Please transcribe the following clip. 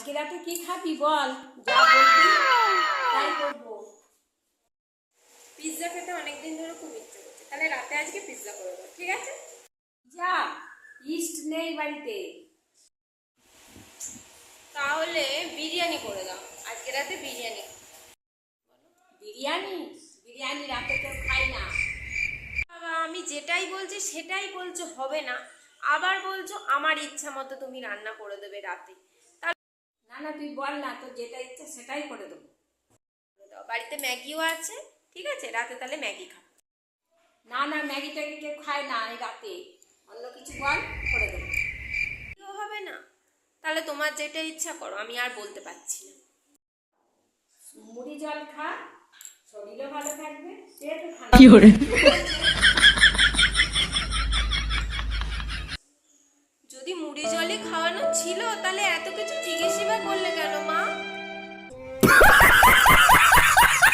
আজকে রাতে কি খাবি বল, যা বলবি তাই করবো। পিৎজা খেতে অনেকদিন ধরে খুব ইচ্ছে করছে, তাহলে রাতে আজকে পিৎজা করে দেবো, ঠিক আছে? যা, ইস্ট নেই বাড়িতে। তাহলে বিরিয়ানি করে দাও, আজকে রাতে বিরিয়ানি। বিরিয়ানি? বিরিয়ানি রাতে কেউ খাই না। বাবা, আমি যেটাই বলছি সেটাই বলছো হবে না, আবার বলছো আমার ইচ্ছা মতো তুমি রান্না করে দেবে রাতে। না না, তুই বল না, তোর যেটা ইচ্ছে সেটাই করে দেবো। দাও, বাড়িতে ম্যাগিও আছে, ঠিক আছে রাতে তাহলে ম্যাগি খাও। না না, ম্যাগি ট্যাগি কেউ খায় না এই রাতে, অন্য কিছু বল, করে দেবো। কেউ হবে না? তাহলে তোমার যেটা ইচ্ছা করো, আমি আর বলতে পারছি না। মুড়ি জল খা, শরীরও ভালো থাকবে, পেটও ঠান্ডা। যদি মুড়ি জলই খাওয়ানো ছিল তাহলে এত কিছু জিজ্ঞেসই বা করলে কেন মা?